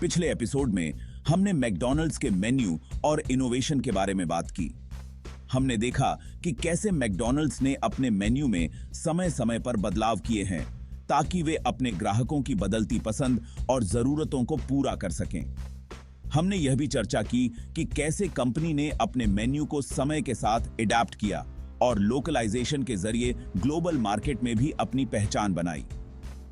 पिछले एपिसोड में हमने मैकडॉनल्ड्स के मेन्यू और इनोवेशन के बारे में बात की। हमने देखा कि कैसे मैकडॉनल्ड्स ने अपने मेन्यू में समय समय पर बदलाव किए हैं ताकि वे अपने ग्राहकों की बदलती पसंद और जरूरतों को पूरा कर सकें। हमने यह भी चर्चा की कि कैसे कंपनी ने अपने मेन्यू को समय के साथ एडैप्ट किया और लोकलाइजेशन के जरिए ग्लोबल मार्केट में भी अपनी पहचान बनाई।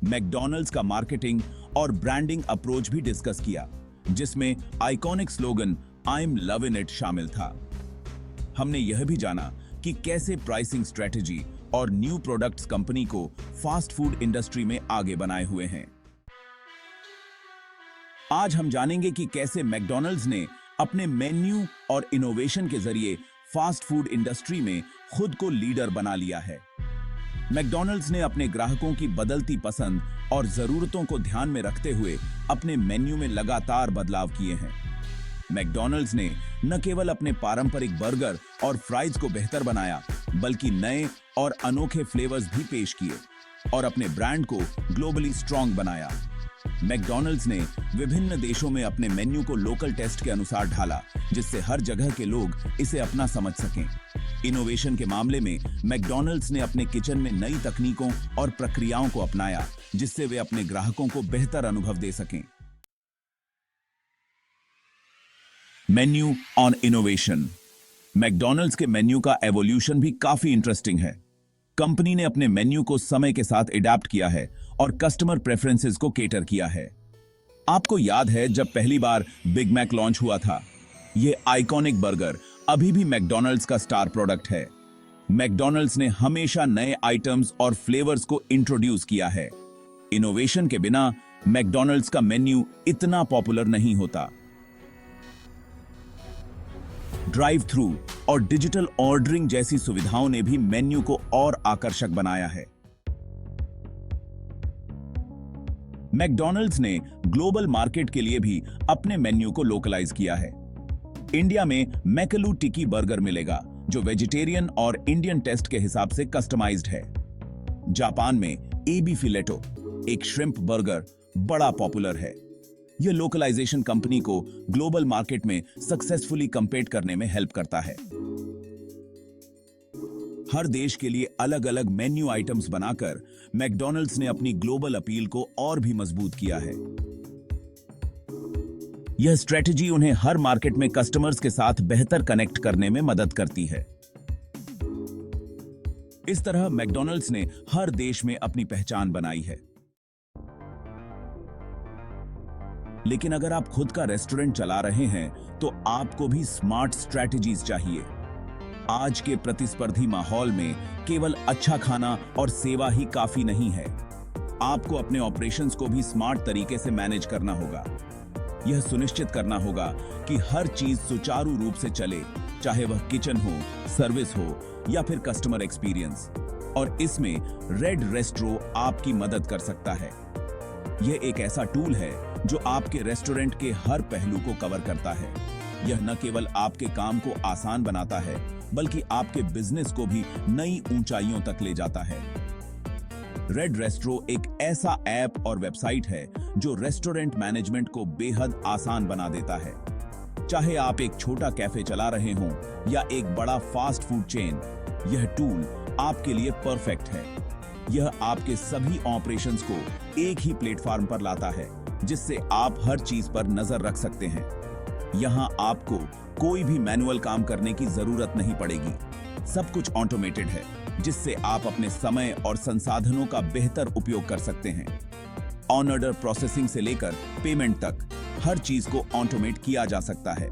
मैकडॉनल्ड्स का मार्केटिंग और ब्रांडिंग अप्रोच भी डिस्कस किया, जिसमें iconic slogan I am loving it शामिल था। हमने यह भी जाना कि कैसे प्राइसिंग स्ट्रेटजी और न्यू प्रोडक्ट्स कंपनी को फास्ट फूड इंडस्ट्री में आगे बनाए हुए हैं। आज हम जानेंगे कि कैसे मैकडॉनल्ड्स ने अपने मेन्यू और इनोवेशन के जरिए फास्ट फूड इंडस्ट्री में खुद को लीडर बना लिया है। मैकडॉनल्ड्स ने अपने ग्राहकों की बदलती पसंद और जरूरतों को ध्यान में रखते हुए अपने मेन्यू में लगातार बदलाव किए हैं। मैकडॉनल्ड्स ने न केवल अपने पारंपरिक बर्गर और फ्राइज को बेहतर बनाया, बल्कि नए और अनोखे फ्लेवर्स भी पेश किए और अपने ब्रांड को ग्लोबली स्ट्रॉन्ग बनाया। मैकडॉनल्ड्स ने विभिन्न देशों में अपने मेन्यू को लोकल टेस्ट के अनुसार ढाला, जिससे हर जगह के लोग इसे अपना समझ सकें। इनोवेशन के मामले में मैकडॉनल्ड्स ने अपने किचन में नई तकनीकों और प्रक्रियाओं को अपनाया, जिससे वे अपने ग्राहकों को बेहतर अनुभव दे सकें। Menu on innovation. मैकडॉनल्ड्स के मेन्यू का एवोल्यूशन भी काफी इंटरेस्टिंग है। कंपनी ने अपने मेन्यू को समय के साथ एडैप्ट किया है और कस्टमर प्रेफरेंसेस को केटर किया है। आपको याद है जब पहली बार बिग मैक लॉन्च हुआ था? यह आइकॉनिक बर्गर अभी भी मैकडॉनल्ड्स का स्टार प्रोडक्ट है। मैकडॉनल्ड्स ने हमेशा नए आइटम्स और फ्लेवर्स को इंट्रोड्यूस किया है। इनोवेशन के बिना मैकडॉनल्ड्स का मेन्यू इतना पॉपुलर नहीं होता। ड्राइव थ्रू और डिजिटल ऑर्डरिंग जैसी सुविधाओं ने भी मेन्यू को और आकर्षक बनाया है। मैकडॉनल्ड्स ने ग्लोबल मार्केट के लिए भी अपने मेन्यू को लोकलाइज किया है। इंडिया में मैकलू टिक्की बर्गर मिलेगा, जो वेजिटेरियन और इंडियन टेस्ट के हिसाब से कस्टमाइज्ड है। जापान में एबी फिलेटो, एक श्रिम्प बर्गर, बड़ा पॉपुलर है। यह लोकलाइजेशन कंपनी को ग्लोबल मार्केट में सक्सेसफुली कंपीट करने में हेल्प करता है। हर देश के लिए अलग अलग मेन्यू आइटम्स बनाकर मैकडॉनल्ड्स ने अपनी ग्लोबल अपील को और भी मजबूत किया है। यह स्ट्रेटजी उन्हें हर मार्केट में कस्टमर्स के साथ बेहतर कनेक्ट करने में मदद करती है। इस तरह मैकडॉनल्ड्स ने हर देश में अपनी पहचान बनाई है। लेकिन अगर आप खुद का रेस्टोरेंट चला रहे हैं तो आपको भी स्मार्ट स्ट्रैटेजीज चाहिए। आज के प्रतिस्पर्धी माहौल में केवल अच्छा खाना और सेवा ही काफी नहीं है। आपको अपने ऑपरेशंस को भी स्मार्ट तरीके से मैनेज करना होगा। यह सुनिश्चित करना होगा कि हर चीज सुचारू रूप से चले, चाहे वह किचन हो, सर्विस हो या फिर कस्टमर एक्सपीरियंस। और इसमें रेड रेस्ट्रो आपकी मदद कर सकता है। यह एक ऐसा टूल है जो आपके रेस्टोरेंट के हर पहलू को कवर करता है। यह न केवल आपके काम को आसान बनाता है, बल्कि आपके बिजनेस को भी नई ऊंचाइयों तक ले जाता है। रेड रेस्ट्रो एक ऐसा ऐप और वेबसाइट है जो रेस्टोरेंट मैनेजमेंट को बेहद आसान बना देता है। चाहे आप एक छोटा कैफे चला रहे हों या एक बड़ा फास्ट फूड चेन, यह टूल आपके लिए परफेक्ट है। यह आपके सभी ऑपरेशंस को एक ही प्लेटफॉर्म पर लाता है, जिससे आप हर चीज पर नजर रख सकते हैं। यहां आपको कोई भी मैनुअल काम करने की जरूरत नहीं पड़ेगी। सब कुछ ऑटोमेटेड है, जिससे आप अपने समय और संसाधनों का बेहतर उपयोग कर सकते हैं। ऑन ऑर्डर प्रोसेसिंग से लेकर पेमेंट तक हर चीज को ऑटोमेट किया जा सकता है।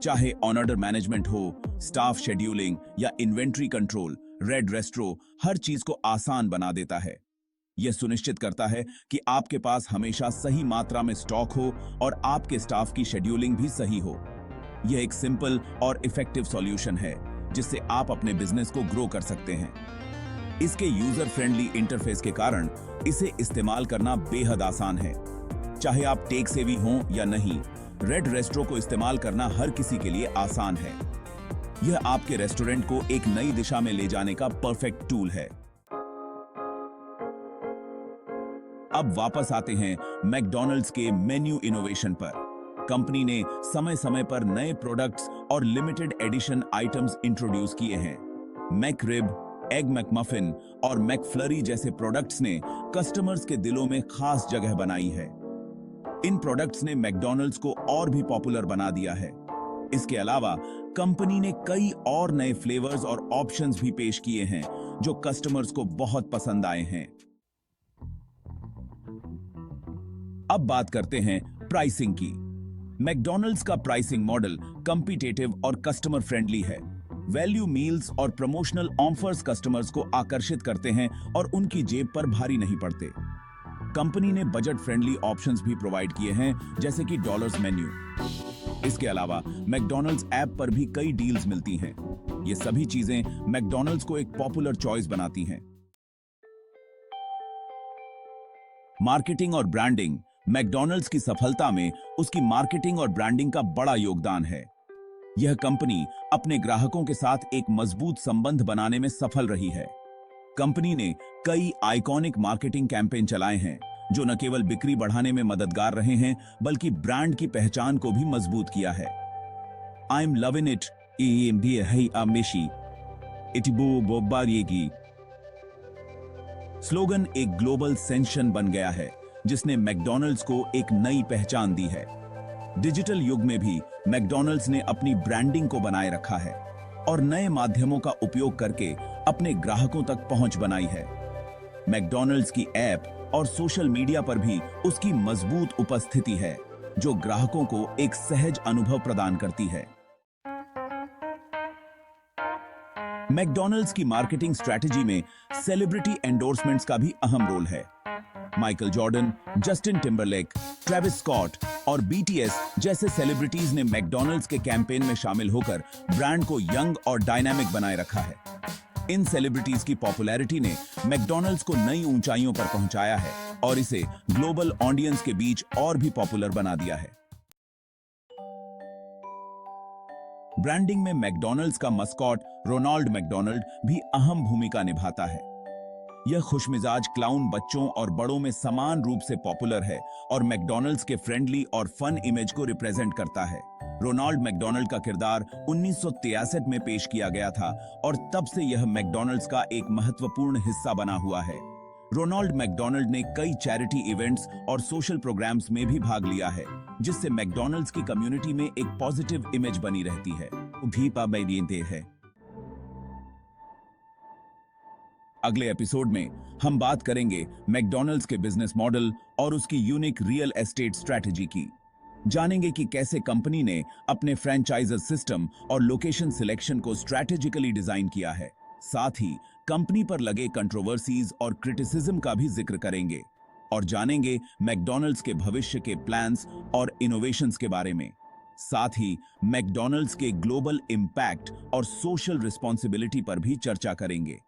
चाहे ऑन ऑर्डर मैनेजमेंट हो, स्टाफ शेड्यूलिंग या इन्वेंट्री कंट्रोल, रेड रेस्ट्रो हर चीज को आसान बना देता है। यह सुनिश्चित करता है कि आपके पास हमेशा सही मात्रा में स्टॉक हो और आपके स्टाफ की शेड्यूलिंग भी सही हो। यह एक सिंपल और इफेक्टिव सॉल्यूशन है, जिससे आप अपने बिजनेस को ग्रो कर सकते हैं। इसके यूजर फ्रेंडली इंटरफेस के कारण इसे इस्तेमाल करना बेहद आसान है। चाहे आप टेक सेवी हों या नहीं, रेड रेस्ट्रो को इस्तेमाल करना हर किसी के लिए आसान है। यह आपके रेस्टोरेंट को एक नई दिशा में ले जाने का परफेक्ट टूल है। अब वापस आते हैं मैकडॉनल्ड्स के मेन्यू इनोवेशन पर। कंपनी ने समय समय पर नए प्रोडक्ट्स और लिमिटेड एडिशन आइटम्स इंट्रोड्यूस किए हैं। मैकरिब, एग मैकमफिन और मैकफ्लरी जैसे प्रोडक्ट्स ने कस्टमर्स के दिलों में खास जगह बनाई है। इन प्रोडक्ट्स ने मैकडॉनल्ड्स को और भी पॉपुलर बना दिया है। इसके अलावा कंपनी ने कई और नए फ्लेवर्स और ऑप्शंस भी पेश किए हैं जो कस्टमर्स को बहुत पसंद आए हैं। अब बात करते हैं प्राइसिंग की। मैकडॉनल्ड्स का प्राइसिंग मॉडल कॉम्पिटिटिव और कस्टमर फ्रेंडली है। वैल्यू मील्स और प्रमोशनल ऑफर्स कस्टमर्स को आकर्षित करते हैं और उनकी जेब पर भारी नहीं पड़ते। कंपनी ने बजट फ्रेंडली ऑप्शंस भी प्रोवाइड किए हैं, जैसे कि डॉलर्स मेन्यू। इसके अलावा मैकडॉनल्ड्स ऐप पर भी कई डील्स मिलती हैं। ये सभी चीजें मैकडॉनल्ड्स को एक पॉपुलर चॉइस बनाती हैं। मार्केटिंग और ब्रांडिंग। मैकडॉनल्ड्स की सफलता में उसकी मार्केटिंग और ब्रांडिंग का बड़ा योगदान है। यह कंपनी अपने ग्राहकों के साथ एक मजबूत संबंध बनाने में सफल रही है। कंपनी ने कई आइकॉनिक मार्केटिंग कैंपेन चलाए हैं जो न केवल बिक्री बढ़ाने में मददगार रहे हैं, बल्कि ब्रांड की पहचान को भी मजबूत किया है। I am loving it slogan एक ग्लोबल सेंसेशन बन गया है, जिसने मैकडॉनल्ड्स को एक नई पहचान दी है। डिजिटल युग में भी मैकडॉनल्ड्स ने अपनी ब्रांडिंग को बनाए रखा है और नए माध्यमों का उपयोग करके अपने ग्राहकों तक पहुंच बनाई है। मैकडॉनल्ड्स की ऐप और सोशल मीडिया पर भी उसकी मजबूत उपस्थिति है, जो ग्राहकों को एक सहज अनुभव प्रदान करती है। मैकडॉनल्ड्स की मार्केटिंग स्ट्रैटेजी में सेलिब्रिटी एंडोर्समेंट्स का भी अहम रोल है। Michael Jordan, Justin Timberlake, Travis Scott और बीटीएस जैसे सेलिब्रिटीज ने मैकडॉनल्ड्स के कैंपेन में शामिल होकर ब्रांड को यंग और डायनामिक बनाए रखा है। इन सेलिब्रिटीज की पॉपुलैरिटी ने मैकडॉनल्ड्स को नई ऊंचाइयों पर पहुंचाया है और इसे ग्लोबल ऑडियंस के बीच और भी पॉपुलर बना दिया है। ब्रांडिंग में मैकडॉनल्ड्स का मस्कॉट रोनाल्ड मैकडॉनल्ड भी अहम भूमिका निभाता है। यह खुशमिजाज क्लाउन बच्चों और बड़ों में समान रूप से पॉपुलर है और मैकडॉनल्ड्स के फ्रेंडली और फन इमेज को रिप्रेजेंट करता है। रोनाल्ड मैकडॉनल्ड का किरदार 1963 में पेश किया गया था और तब से यह मैकडॉनल्ड्स का एक महत्वपूर्ण हिस्सा बना हुआ है। रोनाल्ड मैकडॉनल्ड ने कई चैरिटी इवेंट्स और सोशल प्रोग्राम्स में भी भाग लिया है, जिससे मैकडॉनल्ड्स की कम्युनिटी में एक पॉजिटिव इमेज बनी रहती है। अगले एपिसोड में हम बात करेंगे मैकडॉनल्ड्स के बिजनेस मॉडल और उसकी यूनिक रियल एस्टेट स्ट्रैटेजी की। जानेंगे कि कैसे कंपनी ने अपने फ्रेंचाइजर सिस्टम और लोकेशन सिलेक्शन को स्ट्रैटेजिकली डिजाइन किया है। साथ ही कंपनी पर लगे कंट्रोवर्सीज और क्रिटिसिज्म का भी जिक्र करेंगे और जानेंगे मैकडॉनल्ड्स के भविष्य के प्लान्स और इनोवेशंस के बारे में। साथ ही मैकडॉनल्ड्स के ग्लोबल इम्पैक्ट और सोशल रिस्पॉन्सिबिलिटी पर भी चर्चा करेंगे।